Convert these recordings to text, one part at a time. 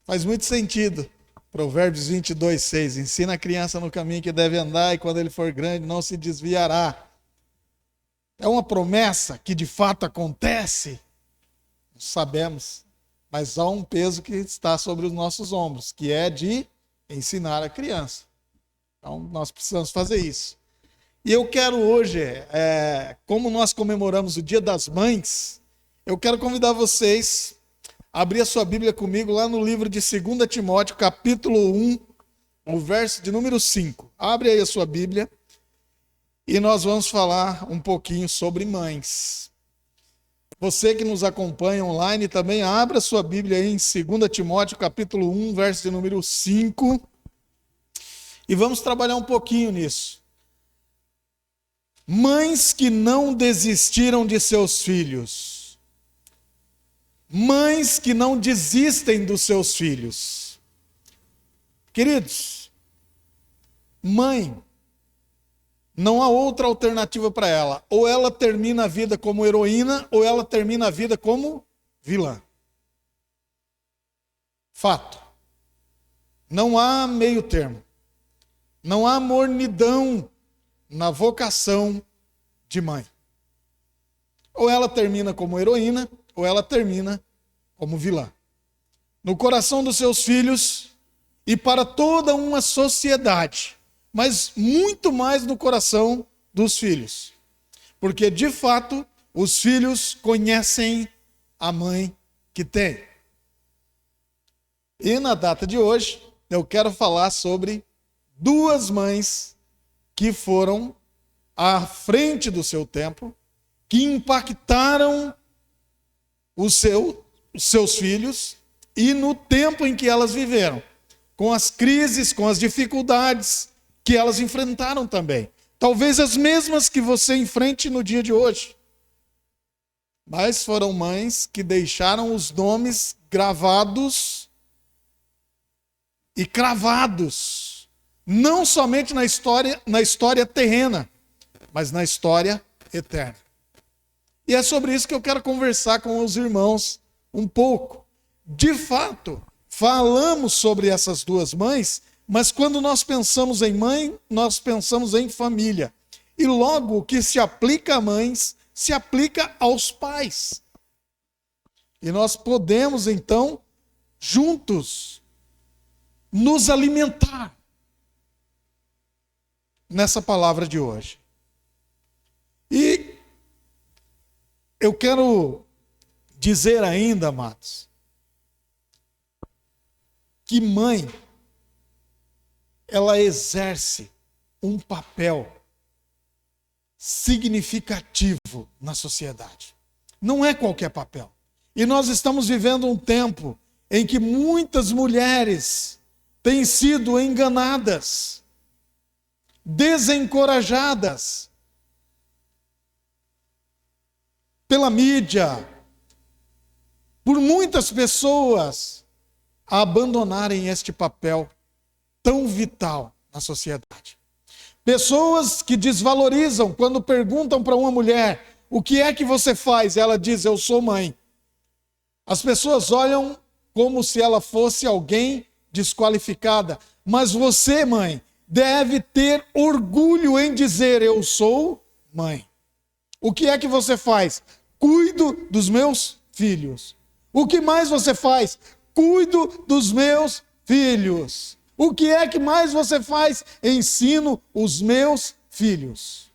Faz muito sentido. Provérbios 22:6. Ensina a criança no caminho que deve andar e quando ele for grande não se desviará. É uma promessa que de fato acontece? Sabemos. Mas há um peso que está sobre os nossos ombros, que é de ensinar a criança. Então nós precisamos fazer isso. E eu quero hoje, como nós comemoramos o Dia das Mães, eu quero convidar vocês a abrir a sua Bíblia comigo lá no livro de 2 Timóteo, capítulo 1, o verso de número 5. Abre aí a sua Bíblia e nós vamos falar um pouquinho sobre mães. Você que nos acompanha online também, abra a sua Bíblia aí em 2 Timóteo, capítulo 1, verso de número 5. E vamos trabalhar um pouquinho nisso. Mães que não desistiram de seus filhos. Mães que não desistem dos seus filhos. Queridos, mãe, não há outra alternativa para ela. Ou ela termina a vida como heroína, ou ela termina a vida como vilã. Fato. Não há meio termo. Não há mornidão na vocação de mãe. Ou ela termina como heroína, ou ela termina como vilã. No coração dos seus filhos e para toda uma sociedade, mas muito mais no coração dos filhos. Porque, de fato, os filhos conhecem a mãe que tem. E na data de hoje, eu quero falar sobre duas mães que foram à frente do seu tempo, que impactaram os seus filhos e no tempo em que elas viveram, com as crises, com as dificuldades que elas enfrentaram também. Talvez as mesmas que você enfrente no dia de hoje. Mas foram mães que deixaram os nomes gravados e cravados, não somente na história terrena, mas na história eterna. E é sobre isso que eu quero conversar com os irmãos um pouco. De fato, falamos sobre essas duas mães, mas quando nós pensamos em mãe, nós pensamos em família. E logo o que se aplica a mães, se aplica aos pais. E nós podemos, então, juntos, nos alimentar nessa palavra de hoje. E eu quero dizer ainda, amados, que mãe, ela exerce um papel significativo na sociedade. Não é qualquer papel. E nós estamos vivendo um tempo em que muitas mulheres têm sido enganadas, desencorajadas pela mídia, por muitas pessoas a abandonarem este papel tão vital na sociedade. Pessoas que desvalorizam quando perguntam para uma mulher: o que é que você faz? Ela diz: eu sou mãe. As pessoas olham como se ela fosse alguém desqualificada. Mas você, mãe, deve ter orgulho em dizer: eu sou mãe. O que é que você faz? Cuido dos meus filhos. O que mais você faz? Cuido dos meus filhos. O que é que mais você faz? Ensino os meus filhos.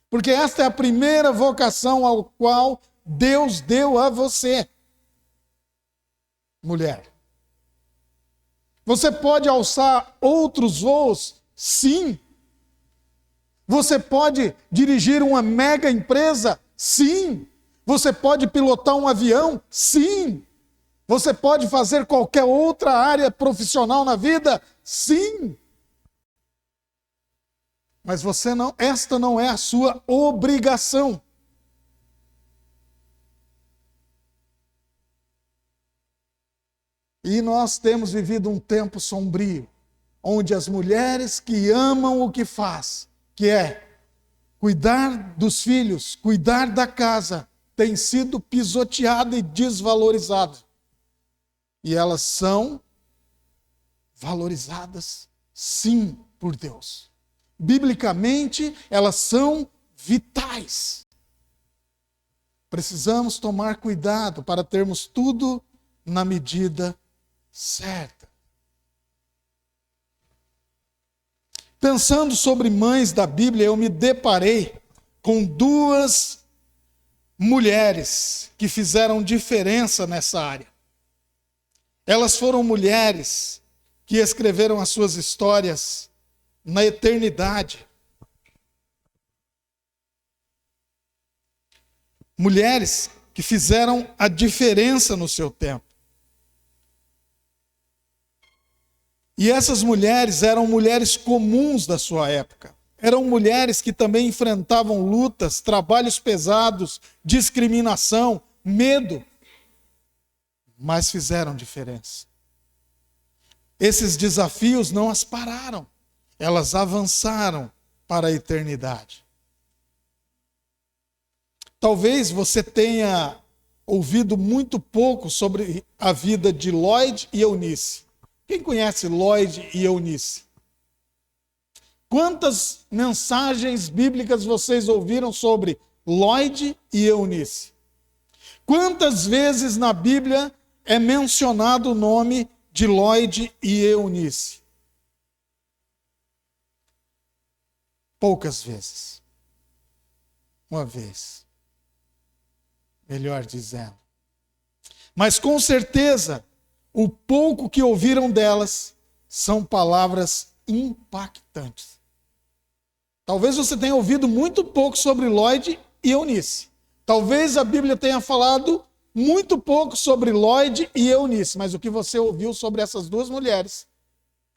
Porque esta é a primeira vocação ao qual Deus deu a você, mulher. Você pode alçar outros voos? Sim. Você pode dirigir uma mega empresa? Sim. Você pode pilotar um avião? Sim. Você pode fazer qualquer outra área profissional na vida? Sim. Mas esta não é a sua obrigação. E nós temos vivido um tempo sombrio, onde as mulheres que amam o que faz, que é cuidar dos filhos, cuidar da casa, têm sido pisoteadas e desvalorizadas. e elas são valorizadas, sim, por Deus. Biblicamente, elas são vitais. Precisamos tomar cuidado para termos tudo na medida certa. Pensando sobre mães da Bíblia, eu me deparei com duas mulheres que fizeram diferença nessa área. Elas foram mulheres que escreveram as suas histórias na eternidade. Mulheres que fizeram a diferença no seu tempo. E essas mulheres eram mulheres comuns da sua época. Eram mulheres que também enfrentavam lutas, trabalhos pesados, discriminação, medo, mas fizeram diferença. Esses desafios não as pararam, elas avançaram para a eternidade. Talvez você tenha ouvido muito pouco sobre a vida de Lloyd e Eunice. Quem conhece Lloyd e Eunice? Quantas mensagens bíblicas vocês ouviram sobre Lloyd e Eunice? Quantas vezes na Bíblia é mencionado o nome de Lloyd e Eunice? Poucas vezes. Uma vez. Melhor dizendo. Mas com certeza, o pouco que ouviram delas são palavras impactantes. Talvez você tenha ouvido muito pouco sobre Lloyd e Eunice. Talvez a Bíblia tenha falado muito pouco sobre Lloyd e Eunice, mas o que você ouviu sobre essas duas mulheres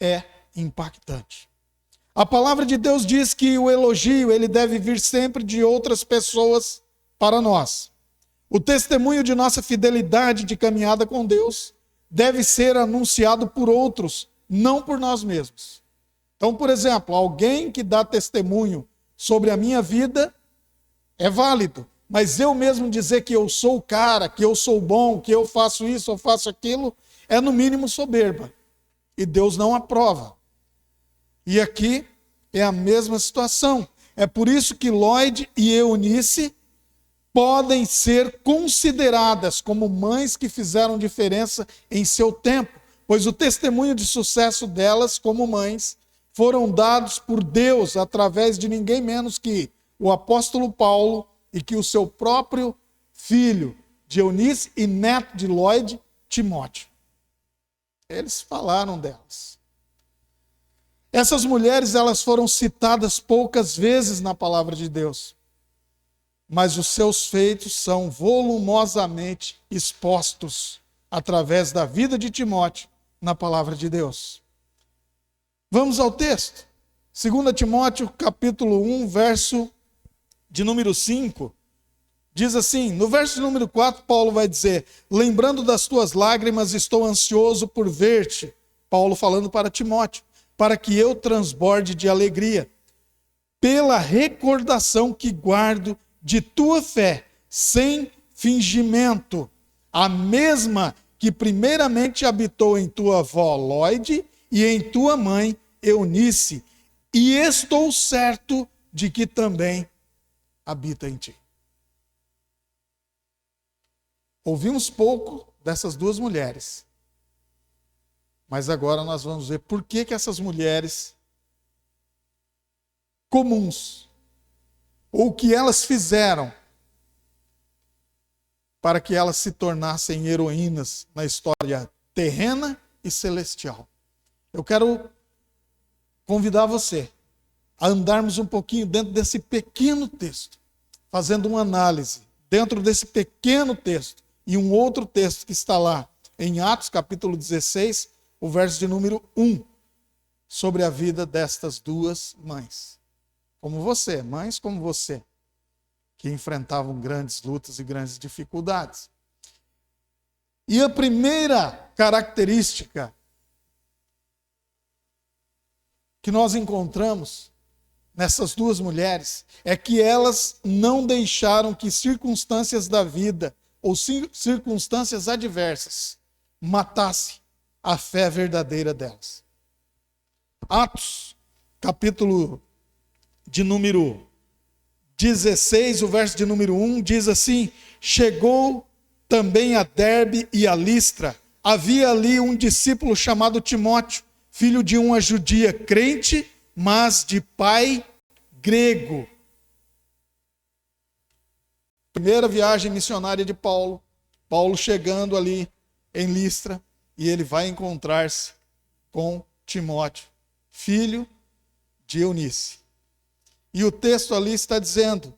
é impactante. A palavra de Deus diz que o elogio ele deve vir sempre de outras pessoas para nós. O testemunho de nossa fidelidade de caminhada com Deus deve ser anunciado por outros, não por nós mesmos. Então, por exemplo, alguém que dá testemunho sobre a minha vida é válido, mas eu mesmo dizer que eu sou o cara, que eu sou bom, que eu faço isso, eu faço aquilo, é no mínimo soberba. E Deus não aprova. E aqui é a mesma situação. É por isso que Lloyd e Eunice podem ser consideradas como mães que fizeram diferença em seu tempo, pois o testemunho de sucesso delas como mães foram dados por Deus através de ninguém menos que o apóstolo Paulo e que o seu próprio filho de Eunice e neto de Lloyd, Timóteo. Eles falaram delas. Essas mulheres, elas foram citadas poucas vezes na palavra de Deus, mas os seus feitos são volumosamente expostos através da vida de Timóteo na palavra de Deus. Vamos ao texto. 2 Timóteo, capítulo 1, verso de número 5. Diz assim, no verso de número 4, Paulo vai dizer: lembrando das tuas lágrimas, estou ansioso por ver-te. Paulo falando para Timóteo, para que eu transborde de alegria, pela recordação que guardo de tua fé, sem fingimento, a mesma que primeiramente habitou em tua avó Lloyd e em tua mãe Eunice, e estou certo de que também habita em ti. Ouvimos pouco dessas duas mulheres, mas agora nós vamos ver por que essas mulheres comuns, ou o que elas fizeram para que elas se tornassem heroínas na história terrena e celestial. Eu quero convidar você a andarmos um pouquinho dentro desse pequeno texto, fazendo uma análise dentro desse pequeno texto e um outro texto que está lá em Atos capítulo 16, o verso de número 1, sobre a vida destas duas mães. Como você, mães como você, que enfrentavam grandes lutas e grandes dificuldades. E a primeira característica que nós encontramos nessas duas mulheres é que elas não deixaram que circunstâncias da vida ou circunstâncias adversas matasse a fé verdadeira delas. Atos, capítulo de número 16, o verso de número 1, diz assim: chegou também a Derbe e a Listra. Havia ali um discípulo chamado Timóteo, filho de uma judia crente, mas de pai grego. Primeira viagem missionária de Paulo. Paulo chegando ali em Listra, e ele vai encontrar-se com Timóteo, filho de Eunice. E o texto ali está dizendo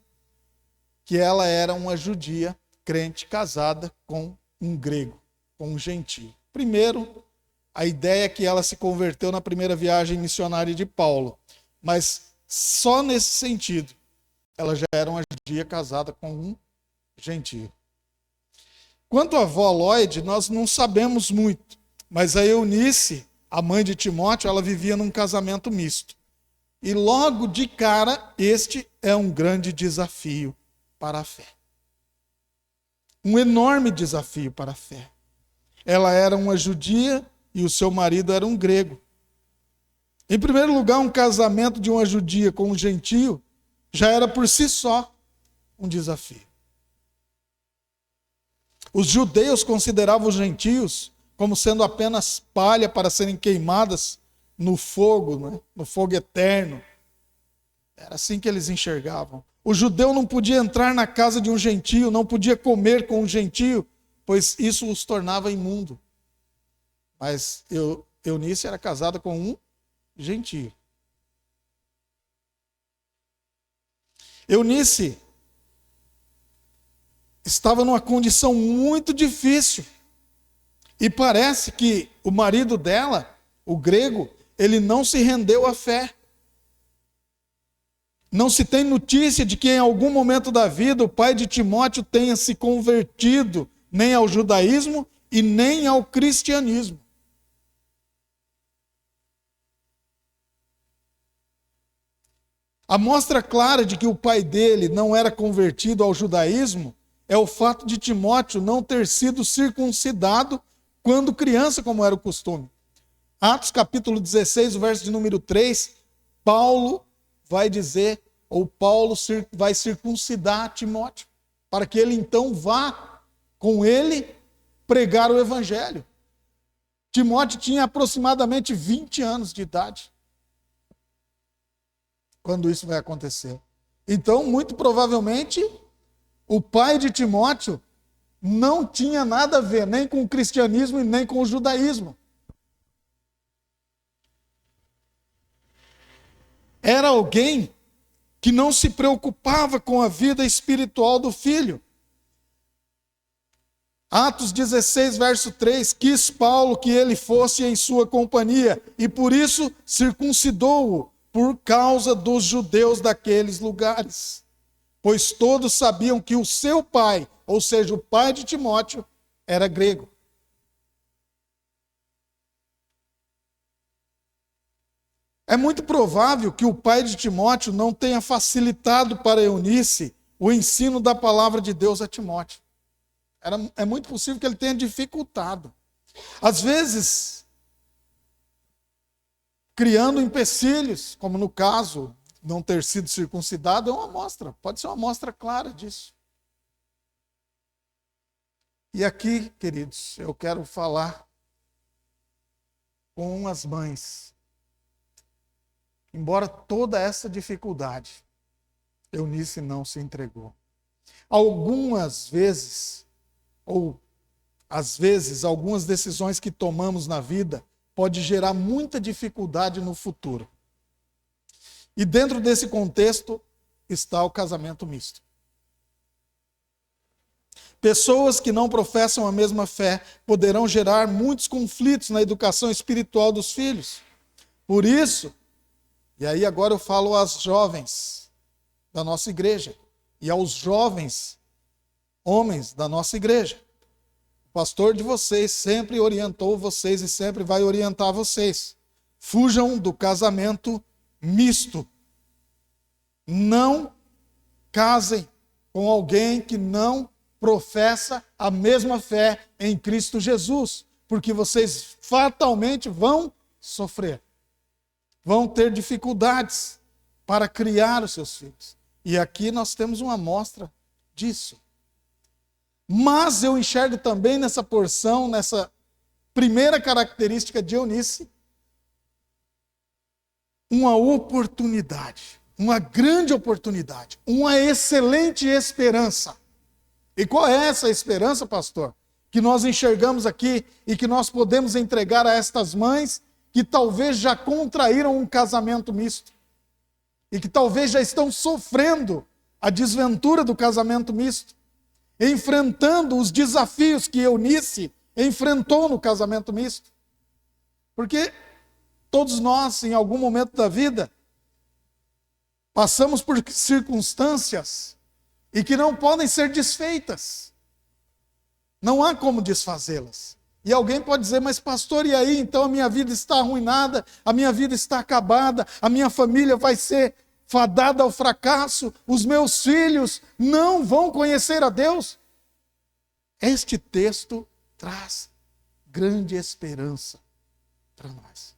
que ela era uma judia crente casada com um grego, com um gentio. Primeiro, a ideia é que ela se converteu na primeira viagem missionária de Paulo, mas só nesse sentido. Ela já era uma judia casada com um gentio. Quanto à avó Lloyd, nós não sabemos muito, mas a Eunice, a mãe de Timóteo, ela vivia num casamento misto. E logo de cara, este é um grande desafio para a fé. Um enorme desafio para a fé. Ela era uma judia e o seu marido era um grego. Em primeiro lugar, um casamento de uma judia com um gentio já era por si só um desafio. Os judeus consideravam os gentios como sendo apenas palha para serem queimadas no fogo, né? No fogo eterno. Era assim que eles enxergavam. O judeu não podia entrar na casa de um gentio, não podia comer com um gentio, pois isso os tornava imundo. Mas Eunice era casada com um gentio. Eunice estava numa condição muito difícil. E parece que o marido dela, o grego, ele não se rendeu à fé. Não se tem notícia de que em algum momento da vida o pai de Timóteo tenha se convertido nem ao judaísmo e nem ao cristianismo. A mostra clara de que o pai dele não era convertido ao judaísmo é o fato de Timóteo não ter sido circuncidado quando criança, como era o costume. Atos capítulo 16, o verso de número 3, Paulo vai dizer, ou Paulo vai circuncidar Timóteo, para que ele então vá com ele pregar o evangelho. Timóteo tinha aproximadamente 20 anos de idade quando isso vai acontecer. Então, muito provavelmente, o pai de Timóteo não tinha nada a ver nem com o cristianismo e nem com o judaísmo. Era alguém que não se preocupava com a vida espiritual do filho. Atos 16, verso 3, quis Paulo que ele fosse em sua companhia, e por isso circuncidou-o, por causa dos judeus daqueles lugares. Pois todos sabiam que o seu pai, ou seja, o pai de Timóteo, era grego. É muito provável que o pai de Timóteo não tenha facilitado para Eunice o ensino da palavra de Deus a Timóteo. É muito possível que ele tenha dificultado. Às vezes, criando empecilhos, como no caso, não ter sido circuncidado, é uma amostra, pode ser uma amostra clara disso. E aqui, queridos, eu quero falar com as mães. Embora toda essa dificuldade, Eunice não se entregou. Algumas vezes, ou às vezes, algumas decisões que tomamos na vida pode gerar muita dificuldade no futuro. E dentro desse contexto está o casamento misto. Pessoas que não professam a mesma fé poderão gerar muitos conflitos na educação espiritual dos filhos. Por isso, e aí agora eu falo às jovens da nossa igreja e aos jovens homens da nossa igreja. O pastor de vocês sempre orientou vocês e sempre vai orientar vocês. Fujam do casamento misto. Não casem com alguém que não professa a mesma fé em Cristo Jesus, porque vocês fatalmente vão sofrer. Vão ter dificuldades para criar os seus filhos. E aqui nós temos uma amostra disso. Mas eu enxergo também nessa porção, nessa primeira característica de Eunice, uma oportunidade, uma grande oportunidade, uma excelente esperança. E qual é essa esperança, pastor? Que nós enxergamos aqui e que nós podemos entregar a estas mães que talvez já contraíram um casamento misto e que talvez já estão sofrendo a desventura do casamento misto, enfrentando os desafios que Eunice enfrentou no casamento misto. Porque todos nós, em algum momento da vida, passamos por circunstâncias e que não podem ser desfeitas. Não há como desfazê-las. E alguém pode dizer, mas pastor, e aí? Então a minha vida está arruinada, a minha vida está acabada, a minha família vai ser fadada ao fracasso, os meus filhos não vão conhecer a Deus. Este texto traz grande esperança para nós.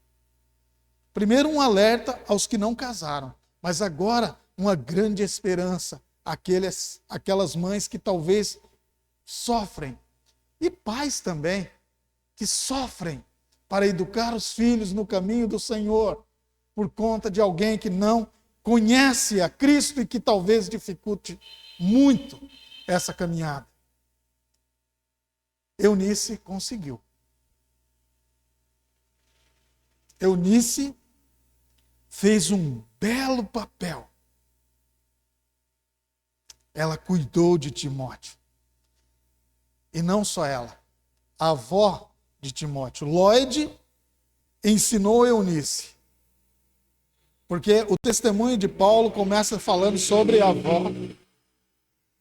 Primeiro, um alerta aos que não casaram, mas agora uma grande esperança àquelas mães que talvez sofrem, e pais também, que sofrem para educar os filhos no caminho do Senhor, por conta de alguém que não conhece a Cristo e que talvez dificulte muito essa caminhada. Eunice conseguiu. Eunice fez um belo papel. Ela cuidou de Timóteo. E não só ela, a avó de Timóteo, Lloyd, ensinou Eunice. Porque o testemunho de Paulo começa falando sobre a avó.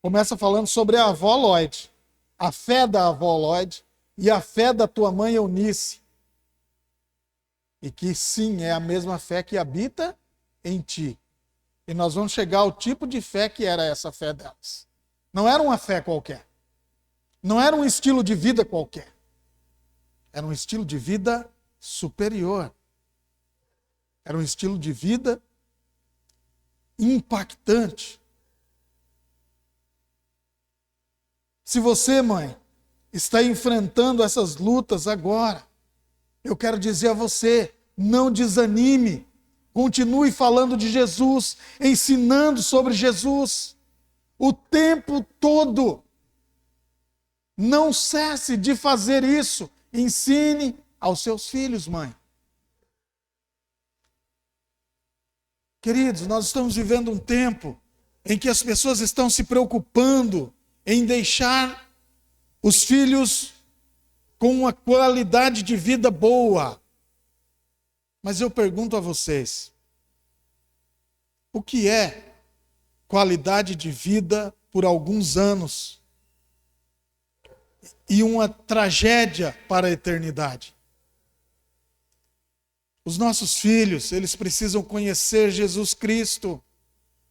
Começa falando sobre a avó Lloyd. A fé da avó Lloyd e a fé da tua mãe Eunice. E que sim, é a mesma fé que habita em ti. E nós vamos chegar ao tipo de fé que era essa fé delas. Não era uma fé qualquer. Não era um estilo de vida qualquer. Era um estilo de vida superior. Era um estilo de vida impactante. Se você, mãe, está enfrentando essas lutas agora, eu quero dizer a você, não desanime. Continue falando de Jesus, ensinando sobre Jesus o tempo todo. Não cesse de fazer isso. Ensine aos seus filhos, mãe. Queridos, nós estamos vivendo um tempo em que as pessoas estão se preocupando em deixar os filhos com uma qualidade de vida boa. Mas eu pergunto a vocês, o que é qualidade de vida por alguns anos e uma tragédia para a eternidade? Os nossos filhos, eles precisam conhecer Jesus Cristo.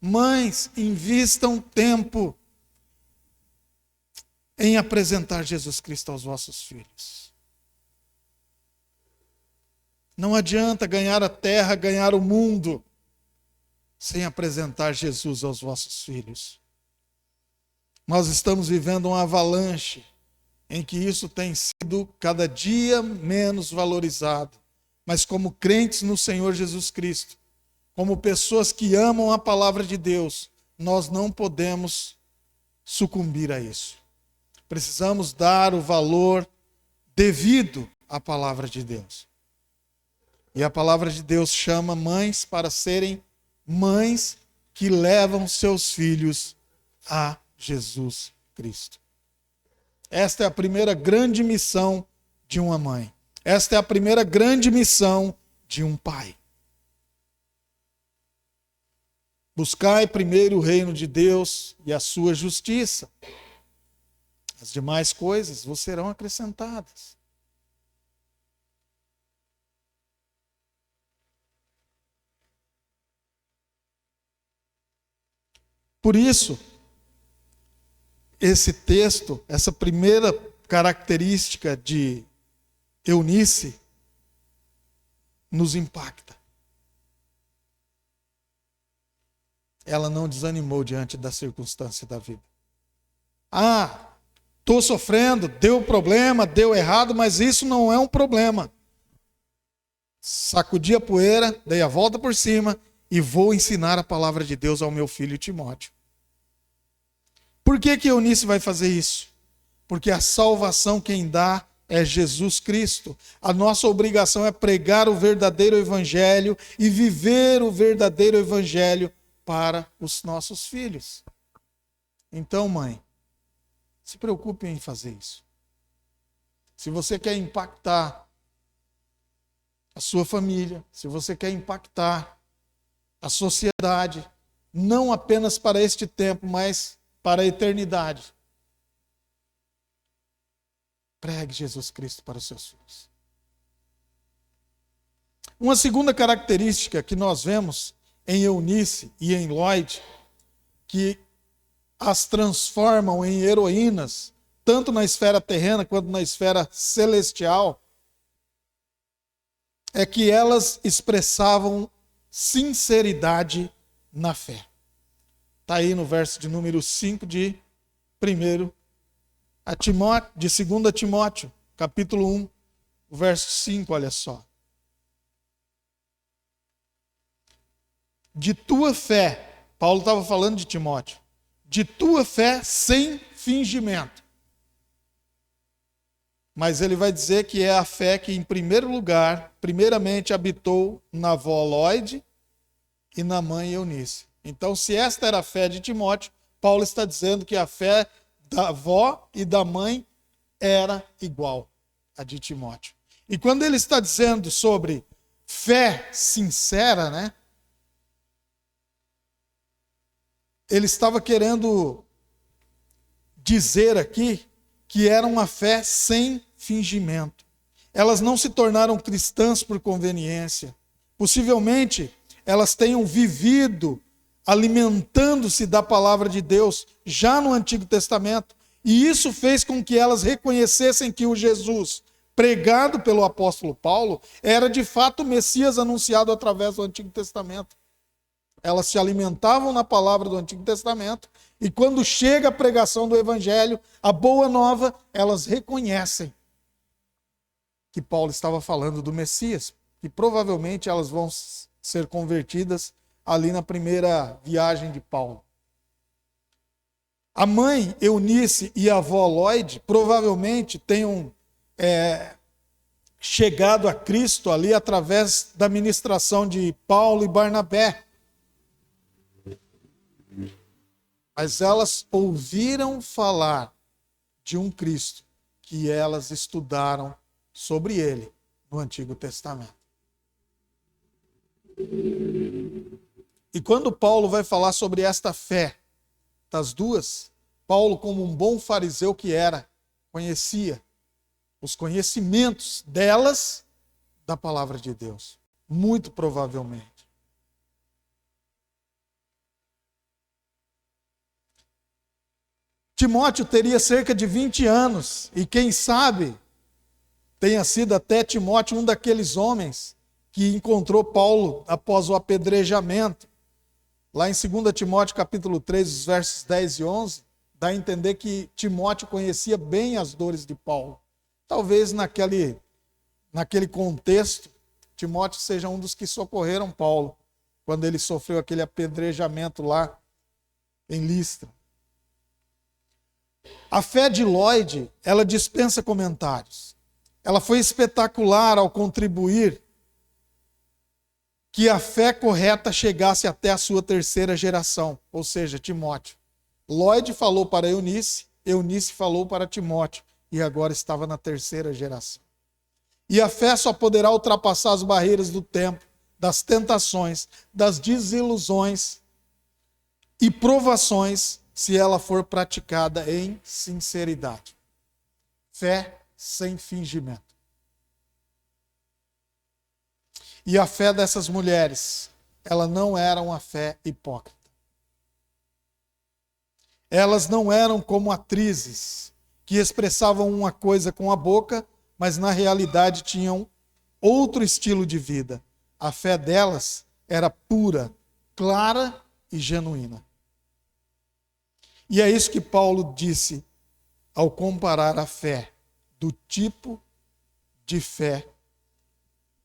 Mães, invistam tempo em apresentar Jesus Cristo aos vossos filhos. Não adianta ganhar a terra, ganhar o mundo, sem apresentar Jesus aos vossos filhos. Nós estamos vivendo uma avalanche em que isso tem sido cada dia menos valorizado. Mas como crentes no Senhor Jesus Cristo, como pessoas que amam a palavra de Deus, nós não podemos sucumbir a isso. Precisamos dar o valor devido à palavra de Deus. E a palavra de Deus chama mães para serem mães que levam seus filhos a Jesus Cristo. Esta é a primeira grande missão de uma mãe. Esta é a primeira grande missão de um pai. Buscai primeiro o reino de Deus e a sua justiça. As demais coisas vos serão acrescentadas. Por isso, esse texto, essa primeira característica de Eunice nos impacta. Ela não desanimou diante da circunstância da vida. Estou sofrendo, deu problema, deu errado, mas isso não é um problema. Sacudi a poeira, dei a volta por cima e vou ensinar a palavra de Deus ao meu filho Timóteo. Por que Eunice vai fazer isso? Porque a salvação quem dá é Jesus Cristo. A nossa obrigação é pregar o verdadeiro evangelho e viver o verdadeiro evangelho para os nossos filhos. Então, mãe, se preocupe em fazer isso. Se você quer impactar a sua família, se você quer impactar a sociedade, não apenas para este tempo, mas para a eternidade, pregue Jesus Cristo para os seus filhos. Uma segunda característica que nós vemos em Eunice e em Lloyd, que as transformam em heroínas, tanto na esfera terrena quanto na esfera celestial, é que elas expressavam sinceridade na fé. Está aí no verso de número 5 de 2 Timóteo, capítulo 1, verso 5, olha só. De tua fé, Paulo estava falando de Timóteo, de tua fé sem fingimento. Mas ele vai dizer que é a fé que, em primeiro lugar, primeiramente habitou na avó Lloyd e na mãe Eunice. Então, se esta era a fé de Timóteo, Paulo está dizendo que a fé da avó e da mãe era igual à de Timóteo. E quando ele está dizendo sobre fé sincera, né? Ele estava querendo dizer aqui que era uma fé sem fingimento. Elas não se tornaram cristãs por conveniência. Possivelmente, elas tenham vivido alimentando-se da palavra de Deus já no Antigo Testamento. E isso fez com que elas reconhecessem que o Jesus pregado pelo apóstolo Paulo era de fato o Messias anunciado através do Antigo Testamento. Elas se alimentavam na palavra do Antigo Testamento e quando chega a pregação do Evangelho, a boa nova, elas reconhecem que Paulo estava falando do Messias, e provavelmente elas vão ser convertidas ali na primeira viagem de Paulo. A mãe Eunice e a avó Lloyd provavelmente tenham chegado a Cristo ali através da ministração de Paulo e Barnabé. Mas elas ouviram falar de um Cristo que elas estudaram sobre ele no Antigo Testamento. E quando Paulo vai falar sobre esta fé das duas, Paulo, como um bom fariseu que era, conhecia os conhecimentos delas da palavra de Deus. Muito provavelmente. Timóteo teria cerca de 20 anos, e quem sabe tenha sido até Timóteo um daqueles homens que encontrou Paulo após o apedrejamento. Lá em 2 Timóteo capítulo 3, os versos 10 e 11, dá a entender que Timóteo conhecia bem as dores de Paulo. Talvez naquele contexto, Timóteo seja um dos que socorreram Paulo, quando ele sofreu aquele apedrejamento lá em Listra. A fé de Lloyd, ela dispensa comentários. Ela foi espetacular ao contribuir que a fé correta chegasse até a sua terceira geração, ou seja, Timóteo. Lloyd falou para Eunice, Eunice falou para Timóteo, e agora estava na terceira geração. E a fé só poderá ultrapassar as barreiras do tempo, das tentações, das desilusões e provações, se ela for praticada em sinceridade. Fé sem fingimento. E a fé dessas mulheres, ela não era uma fé hipócrita. Elas não eram como atrizes, que expressavam uma coisa com a boca, mas na realidade tinham outro estilo de vida. A fé delas era pura, clara e genuína. E é isso que Paulo disse ao comparar a fé do tipo de fé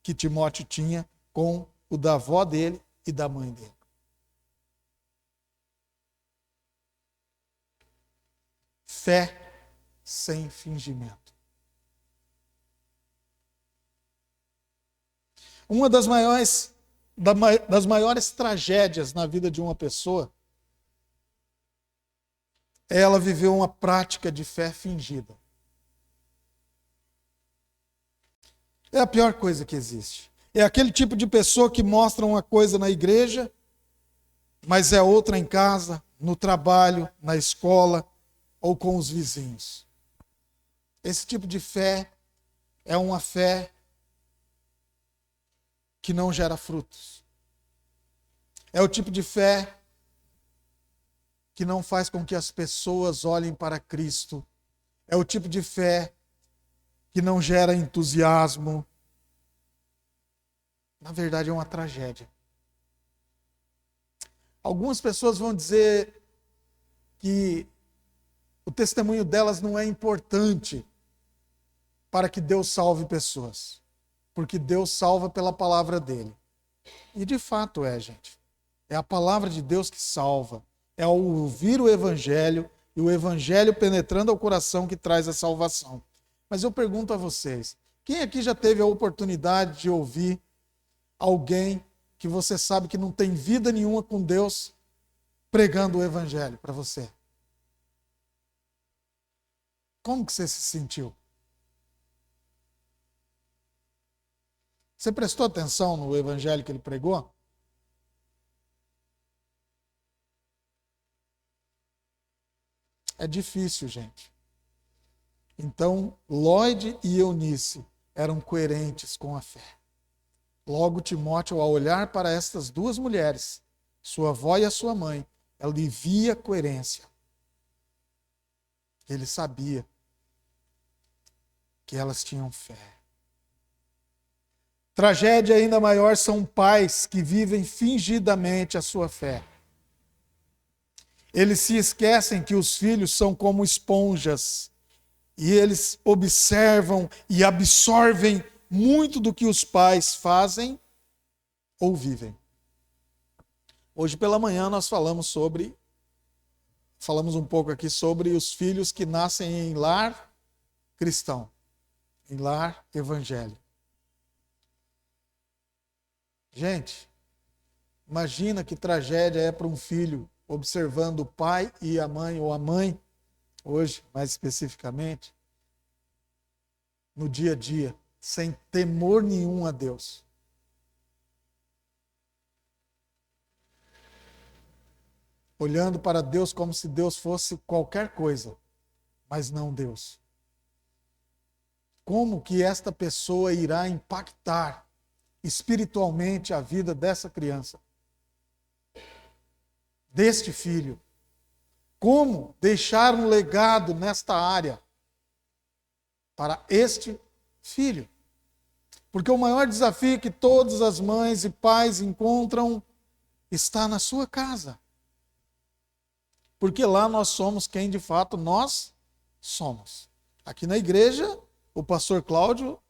que Timóteo tinha com o da avó dele e da mãe dele. Fé sem fingimento. Uma das maiores tragédias na vida de uma pessoa é ela viver uma prática de fé fingida. É a pior coisa que existe. É aquele tipo de pessoa que mostra uma coisa na igreja, mas é outra em casa, no trabalho, na escola ou com os vizinhos. Esse tipo de fé é uma fé que não gera frutos. É o tipo de fé que não faz com que as pessoas olhem para Cristo. É o tipo de fé que não gera entusiasmo. Na verdade, é uma tragédia. Algumas pessoas vão dizer que o testemunho delas não é importante para que Deus salve pessoas, porque Deus salva pela palavra dele. E de fato é, gente. É a palavra de Deus que salva. É ao ouvir o evangelho e o evangelho penetrando ao coração que traz a salvação. Mas eu pergunto a vocês, quem aqui já teve a oportunidade de ouvir alguém que você sabe que não tem vida nenhuma com Deus pregando o evangelho para você? Como que você se sentiu? Você prestou atenção no evangelho que ele pregou? É difícil, gente. Então, Lloyd e Eunice eram coerentes com a fé. Logo, Timóteo, ao olhar para estas duas mulheres, sua avó e a sua mãe, ele via coerência. Ele sabia que elas tinham fé. Tragédia ainda maior são pais que vivem fingidamente a sua fé. Eles se esquecem que os filhos são como esponjas e eles observam e absorvem muito do que os pais fazem ou vivem. Hoje pela manhã nós falamos um pouco aqui sobre os filhos que nascem em lar cristão, em lar evangélico. Gente, imagina que tragédia é para um filho observando o pai e a mãe, ou a mãe, hoje mais especificamente, no dia a dia, sem temor nenhum a Deus. Olhando para Deus como se Deus fosse qualquer coisa, mas não Deus. Como que esta pessoa irá impactar espiritualmente a vida dessa criança? Deste filho? Como deixar um legado nesta área para este filho? Porque o maior desafio que todas as mães e pais encontram está na sua casa. Porque lá nós somos quem de fato nós somos. Aqui na igreja, o pastor Cláudio,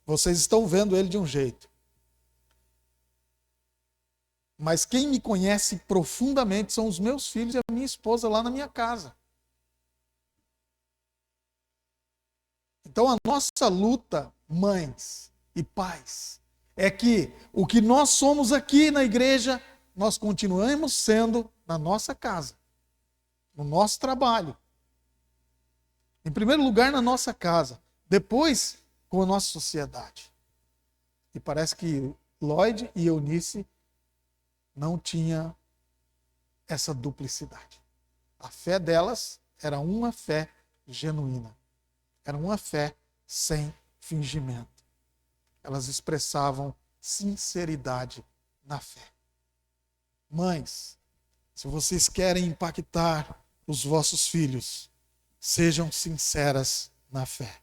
vocês estão vendo ele de um jeito. Mas quem me conhece profundamente são os meus filhos e a minha esposa lá na minha casa. Então a nossa luta, mães e pais, é que o que nós somos aqui na igreja, nós continuamos sendo na nossa casa, no nosso trabalho. Em primeiro lugar, na nossa casa. Depois, com a nossa sociedade. E parece que Lloyd e Eunice não tinham essa duplicidade. A fé delas era uma fé genuína. Era uma fé sem fingimento. Elas expressavam sinceridade na fé. Mães, se vocês querem impactar os vossos filhos, sejam sinceras na fé.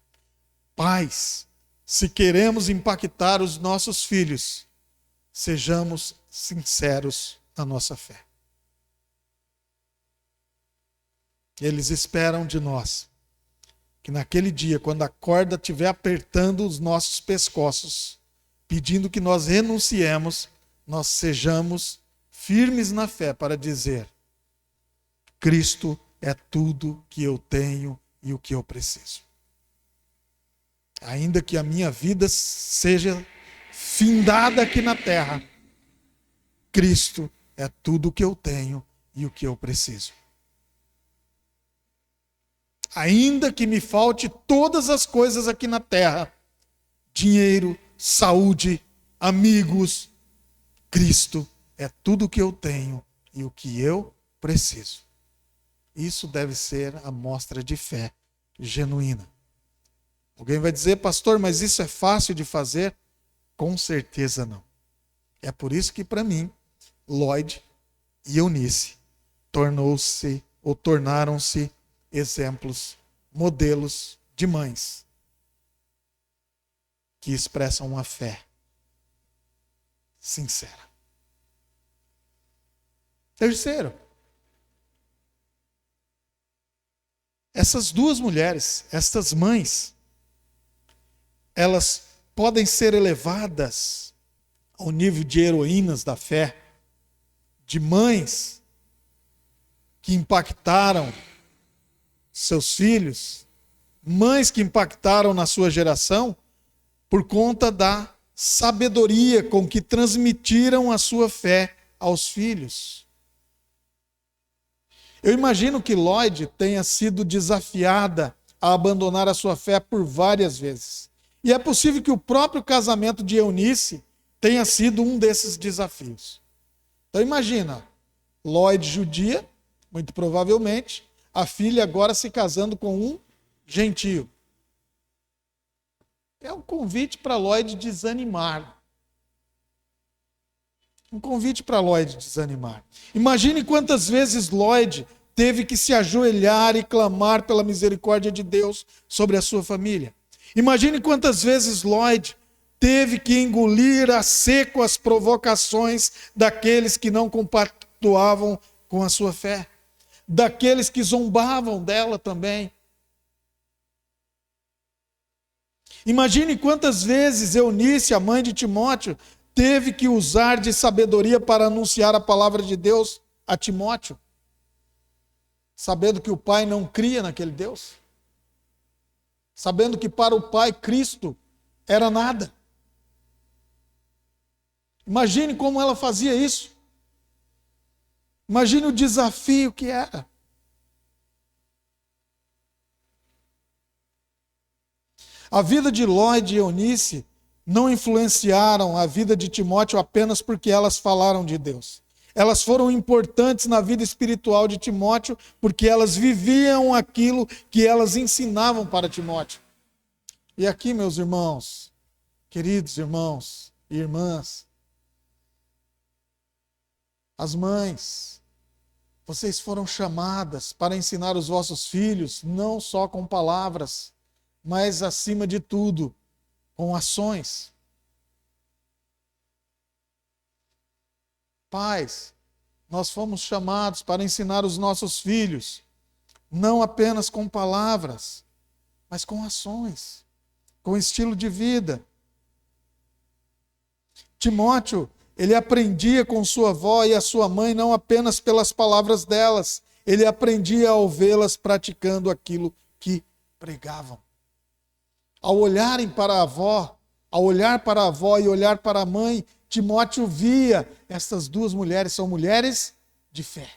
Pais, se queremos impactar os nossos filhos, sejamos sinceros na nossa fé. Eles esperam de nós que naquele dia, quando a corda estiver apertando os nossos pescoços, pedindo que nós renunciemos, nós sejamos firmes na fé para dizer: Cristo é tudo que eu tenho e o que eu preciso. Ainda que a minha vida seja findada aqui na terra, Cristo é tudo o que eu tenho e o que eu preciso. Ainda que me falte todas as coisas aqui na terra, dinheiro, saúde, amigos, Cristo é tudo o que eu tenho e o que eu preciso. Isso deve ser a mostra de fé genuína. Alguém vai dizer: pastor, mas isso é fácil de fazer? Com certeza não. É por isso que, para mim, Lloyd e Eunice tornaram-se exemplos, modelos de mães que expressam uma fé sincera. Terceiro, essas duas mulheres, estas mães, elas podem ser elevadas ao nível de heroínas da fé, de mães que impactaram seus filhos, mães que impactaram na sua geração, por conta da sabedoria com que transmitiram a sua fé aos filhos. Eu imagino que Lloyd tenha sido desafiada a abandonar a sua fé por várias vezes. E é possível que o próprio casamento de Eunice tenha sido um desses desafios. Então imagina, Lloyd judia, muito provavelmente, a filha agora se casando com um gentio. É um convite para Lloyd desanimar. Um convite para Lloyd desanimar. Imagine quantas vezes Lloyd teve que se ajoelhar e clamar pela misericórdia de Deus sobre a sua família. Imagine quantas vezes Lloyd teve que engolir a seco as provocações daqueles que não compactuavam com a sua fé, daqueles que zombavam dela também. Imagine quantas vezes Eunice, a mãe de Timóteo, teve que usar de sabedoria para anunciar a palavra de Deus a Timóteo, sabendo que o pai não cria naquele Deus, sabendo que para o pai Cristo era nada. Imagine como ela fazia isso. Imagine o desafio que era. A vida de Lloyd e Eunice não influenciaram a vida de Timóteo apenas porque elas falaram de Deus. Elas foram importantes na vida espiritual de Timóteo porque elas viviam aquilo que elas ensinavam para Timóteo. E aqui, meus irmãos, queridos irmãos e irmãs, as mães, vocês foram chamadas para ensinar os vossos filhos, não só com palavras, mas, acima de tudo, com ações. Pais, nós fomos chamados para ensinar os nossos filhos, não apenas com palavras, mas com ações, com estilo de vida. Timóteo, ele aprendia com sua avó e a sua mãe não apenas pelas palavras delas, ele aprendia a ouvi-las praticando aquilo que pregavam. Ao olharem para a avó, ao olhar para a avó e olhar para a mãe, Timóteo via essas duas mulheres são mulheres de fé.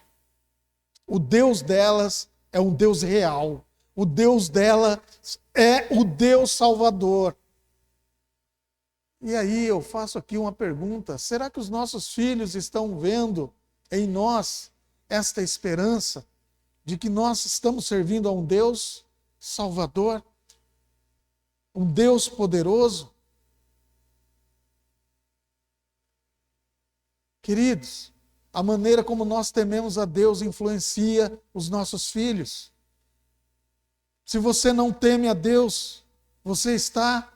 O Deus delas é um Deus real. O Deus delas é o Deus Salvador. E aí eu faço aqui uma pergunta: será que os nossos filhos estão vendo em nós esta esperança de que nós estamos servindo a um Deus Salvador? Um Deus poderoso? Queridos, a maneira como nós tememos a Deus influencia os nossos filhos. Se você não teme a Deus, você está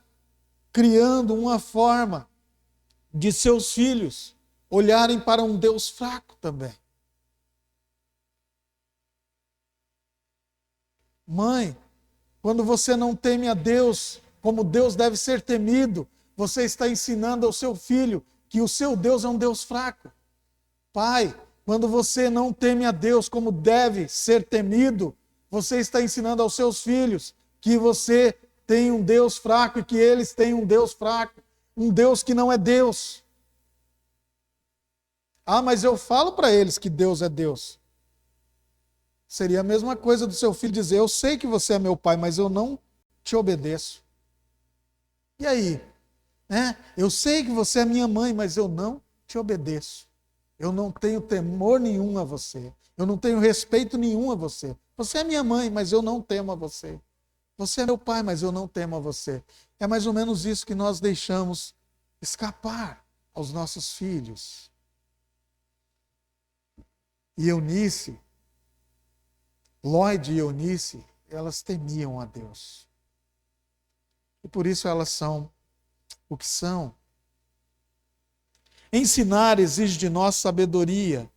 criando uma forma de seus filhos olharem para um Deus fraco também. Mãe, quando você não teme a Deus, como Deus deve ser temido, você está ensinando ao seu filho que o seu Deus é um Deus fraco. Pai, quando você não teme a Deus como deve ser temido, você está ensinando aos seus filhos que você tem um Deus fraco e que eles têm um Deus fraco, um Deus que não é Deus. Ah, mas eu falo para eles que Deus é Deus. Seria a mesma coisa do seu filho dizer: eu sei que você é meu pai, mas eu não te obedeço. E aí? Eu sei que você é minha mãe, mas eu não te obedeço. Eu não tenho temor nenhum a você. Eu não tenho respeito nenhum a você. Você é minha mãe, mas eu não temo a você. Você é meu pai, mas eu não temo a você. É mais ou menos isso que nós deixamos escapar aos nossos filhos. E Eunice, Lloyd e Eunice, elas temiam a Deus. E por isso elas são o que são. Ensinar exige de nós sabedoria.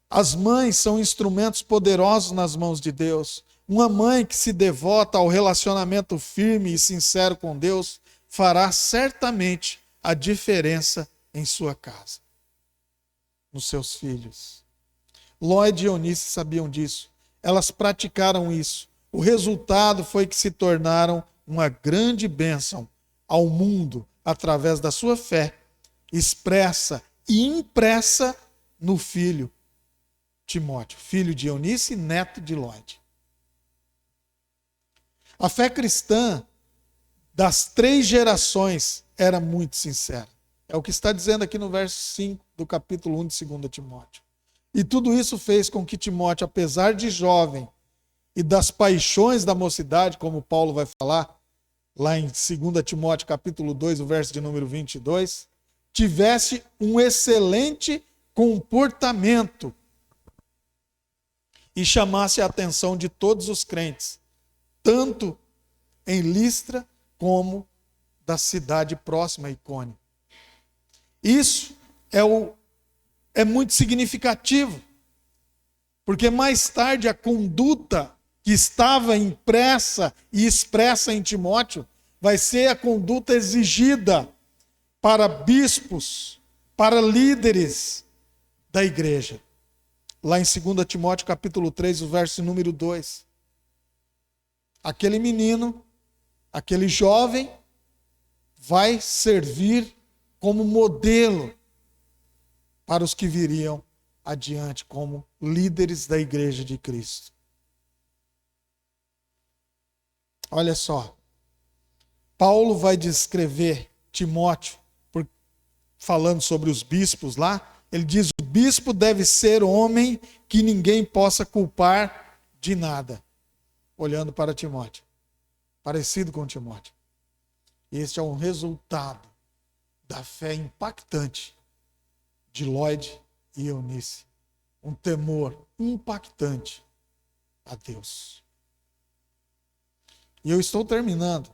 As mães são instrumentos poderosos nas mãos de Deus. Uma mãe que se devota ao relacionamento firme e sincero com Deus fará certamente a diferença em sua casa, nos seus filhos. Lloyd e Eunice sabiam disso. Elas praticaram isso. O resultado foi que se tornaram uma grande bênção ao mundo através da sua fé, expressa e impressa no filho Timóteo, filho de Eunice e neto de Lloyd. A fé cristã das 3 gerações era muito sincera. É o que está dizendo aqui no verso 5 do capítulo 1 de 2 Timóteo. E tudo isso fez com que Timóteo, apesar de jovem e das paixões da mocidade, como Paulo vai falar lá em 2 Timóteo capítulo 2, o verso de número 22, tivesse um excelente comportamento e chamasse a atenção de todos os crentes, tanto em Listra como da cidade próxima, Icônio. Isso é muito significativo, porque mais tarde a conduta que estava impressa e expressa em Timóteo vai ser a conduta exigida para bispos, para líderes da igreja. Lá em 2 Timóteo capítulo 3, o verso número 2. Aquele menino, aquele jovem, vai servir como modelo para os que viriam adiante como líderes da igreja de Cristo. Olha só, Paulo vai descrever Timóteo, falando sobre os bispos lá, ele diz: o bispo deve ser homem que ninguém possa culpar de nada. Olhando para Timóteo, parecido com Timóteo. Este é um resultado da fé impactante de Lloyd e Eunice. Um temor impactante a Deus. E eu estou terminando.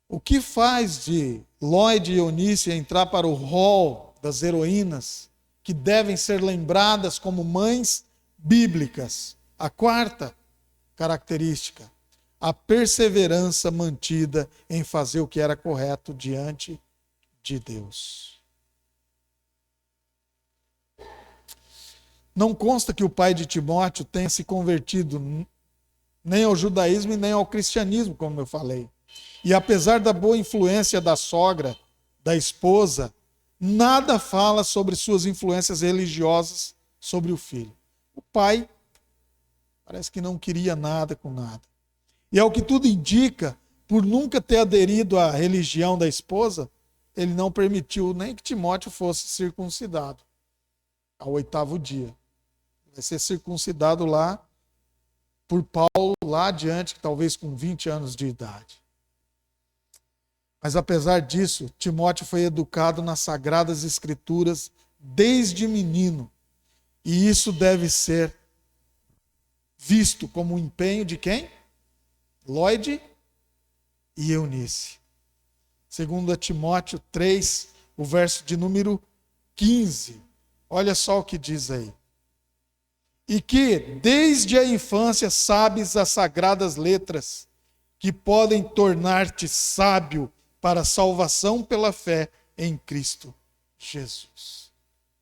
O que faz de Lloyd e Eunice entrar para o rol das heroínas que devem ser lembradas como mães bíblicas? A 4ª característica, a perseverança mantida em fazer o que era correto diante de Deus. Não consta que o pai de Timóteo tenha se convertido nem ao judaísmo e nem ao cristianismo, como eu falei. E apesar da boa influência da sogra, da esposa, nada fala sobre suas influências religiosas sobre o filho. O pai parece que não queria nada com nada. E ao que tudo indica, por nunca ter aderido à religião da esposa, ele não permitiu nem que Timóteo fosse circuncidado ao 8º dia. Vai ser circuncidado lá por Paulo, lá adiante, talvez com 20 anos de idade. Mas apesar disso, Timóteo foi educado nas Sagradas Escrituras desde menino. E isso deve ser visto como um empenho de quem? Lóide e Eunice. Segundo Timóteo 3, o verso de número 15. Olha só o que diz aí. E que, desde a infância, sabes as sagradas letras, que podem tornar-te sábio para a salvação pela fé em Cristo Jesus.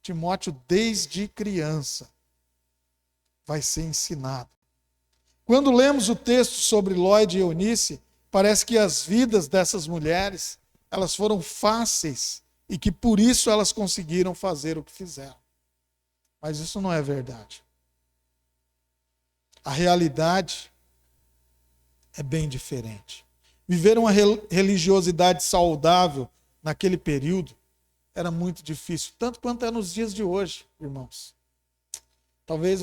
Timóteo, desde criança, vai ser ensinado. Quando lemos o texto sobre Lóide e Eunice, parece que as vidas dessas mulheres, elas foram fáceis e que por isso elas conseguiram fazer o que fizeram. Mas isso não é verdade. A realidade é bem diferente. Viver uma religiosidade saudável naquele período era muito difícil, tanto quanto é nos dias de hoje, irmãos. Talvez